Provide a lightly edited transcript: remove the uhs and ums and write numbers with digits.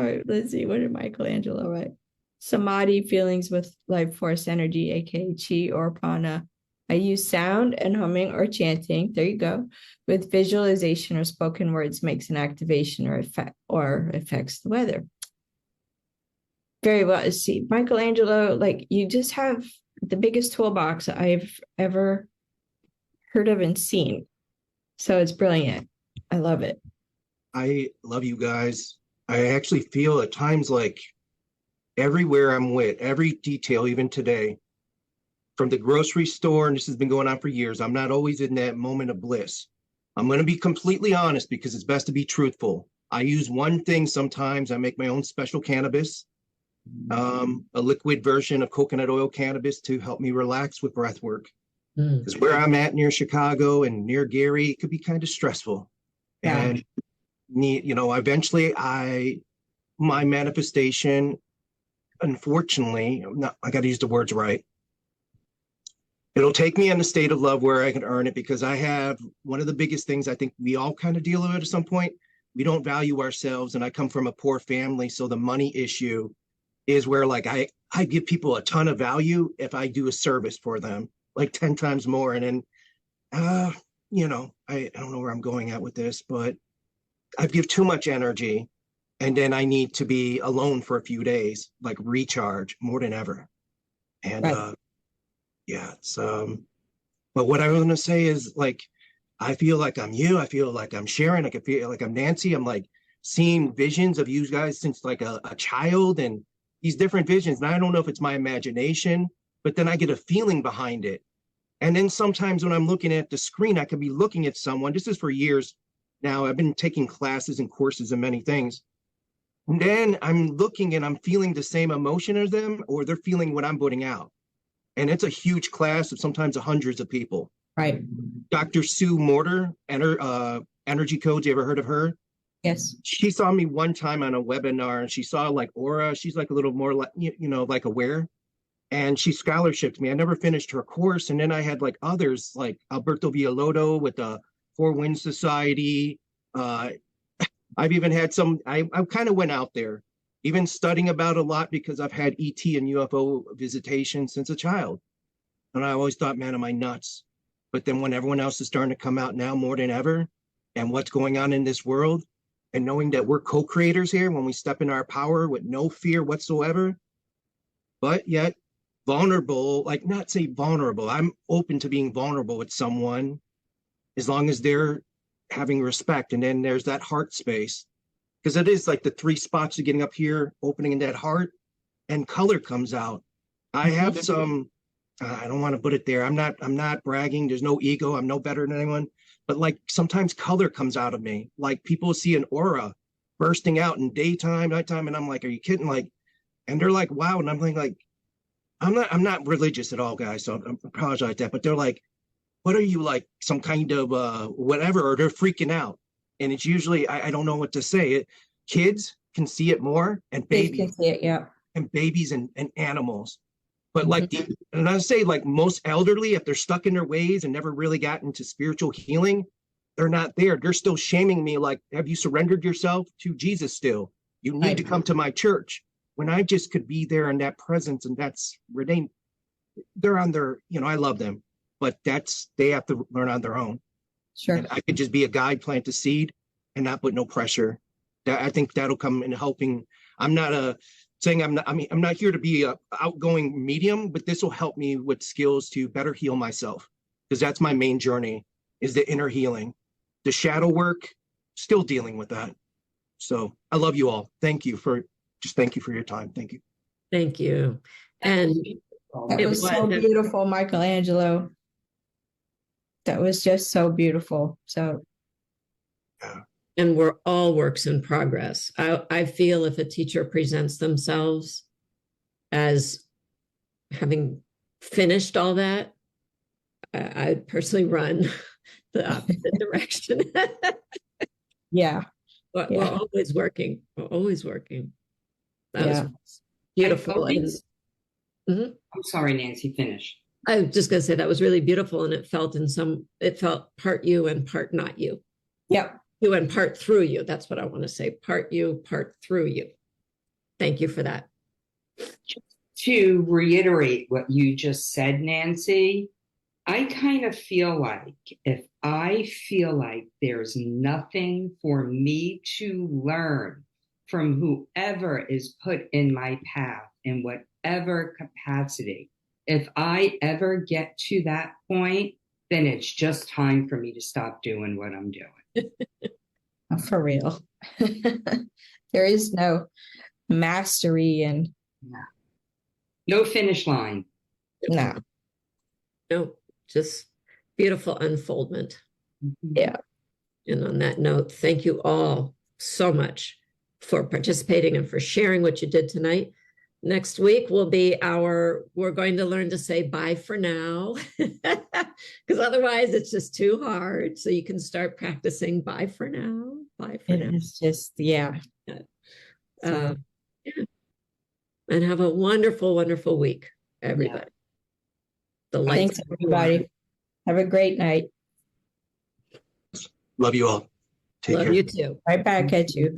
right, let's see. What did Michelangelo write? Samadhi, feelings with life force energy, aka chi or prana. I use sound and humming or chanting. There you go. With visualization or spoken words makes an activation or affects the weather. Very well. See, Michelangelo, like you just have the biggest toolbox I've ever heard of and seen. So it's brilliant. I love it. I love you guys. I actually feel at times like everywhere I'm with, every detail, even today, from the grocery store, and this has been going on for years, I'm not always in that moment of bliss. I'm going to be completely honest because it's best to be truthful. I use one thing sometimes. I make my own special cannabis, a liquid version of coconut oil cannabis to help me relax with breath work. Because where I'm at near Chicago and near Gary, it could be kind of stressful. Yeah. And eventually my manifestation, unfortunately, I got to use the words right. It'll take me in a state of love where I can earn it, because I have one of the biggest things I think we all kind of deal with at some point. We don't value ourselves. And I come from a poor family. So the money issue is where like I give people a ton of value if I do a service for them, like 10 times more. And then, I don't know where I'm going at with this, but I give too much energy. And then I need to be alone for a few days, like recharge more than ever. And right. Yeah, it's but what I was gonna say is like I feel like I'm you, I feel like I'm Sharon, I can feel like I'm Nancy. I'm like seeing visions of you guys since like a child, and these different visions. And I don't know if it's my imagination, but then I get a feeling behind it. And then sometimes when I'm looking at the screen, I could be looking at someone. This is for years now. I've been taking classes and courses and many things. And then I'm looking and I'm feeling the same emotion as them, or they're feeling what I'm putting out. And it's a huge class of sometimes hundreds of people. Right. Dr. Sue Morter, Energy Codes, you ever heard of her? Yes. She saw me one time on a webinar and she saw like aura. She's like a little more like, like aware. And she scholarshiped me. I never finished her course. And then I had like others like Alberto Villalobos with the Four Winds Society. I've even had some, I kind of went out there, even studying about a lot because I've had ET and UFO visitation since a child. And I always thought, man, am I nuts? But then when everyone else is starting to come out now more than ever, and what's going on in this world, and knowing that we're co-creators here when we step in our power with no fear whatsoever, but yet vulnerable, like not say vulnerable, I'm open to being vulnerable with someone as long as they're having respect. And then there's that heart space, because it is like the 3 spots of getting up here, opening in that heart, and color comes out. I have some, I don't want to put it there. I'm not bragging. There's no ego. I'm no better than anyone. But like sometimes color comes out of me. Like people see an aura bursting out in daytime, nighttime, and I'm like, are you kidding? Like, and they're like, wow. And I'm like, I'm not religious at all, guys. So I apologize that. But they're like, what are you, like some kind of whatever? Or they're freaking out. And it's usually, I don't know what to say. Kids can see it more, and babies can see it, yeah. And babies and animals. But like, and I say like most elderly, if they're stuck in their ways and never really got into spiritual healing, they're not there. They're still shaming me. Like, have you surrendered yourself to Jesus still? You need to come to my church. When I just could be there in that presence, and that's where they're on their, I love them, but they have to learn on their own. Sure. And I could just be a guide, plant the seed, and not put no pressure. I think that'll come in helping. I'm not saying I'm not here to be a outgoing medium, but this will help me with skills to better heal myself, because that's my main journey, is the inner healing. The shadow work, still dealing with that. So I love you all. Thank you for your time. Thank you. Thank you. And that was so beautiful, Michelangelo. That was just so beautiful. So, yeah. And we're all works in progress. I feel if a teacher presents themselves as having finished all that, I'd personally run the opposite direction. Yeah. But we're always working. We're always working. That was beautiful. I'm sorry, Nancy, finish. I was just going to say that was really beautiful, and it felt part you and part not you. Yep. You and part through you. That's what I want to say. Part you, part through you. Thank you for that. To reiterate what you just said, Nancy, I kind of feel like if I feel like there's nothing for me to learn from whoever is put in my path in whatever capacity, if I ever get to that point, then it's just time for me to stop doing what I'm doing. For real. There is no mastery and No finish line. no. No, just beautiful unfoldment. Yeah. And on that note, thank you all so much for participating and for sharing what you did tonight. Next week will be we're going to learn to say bye for now, because otherwise it's just too hard. So you can start practicing bye for now, bye for now. It's just, yeah. Yeah. And have a wonderful, wonderful week, everybody. The lights. Thanks, everybody. Have a great night. Love you all. Take Love care. you too. Right back at you.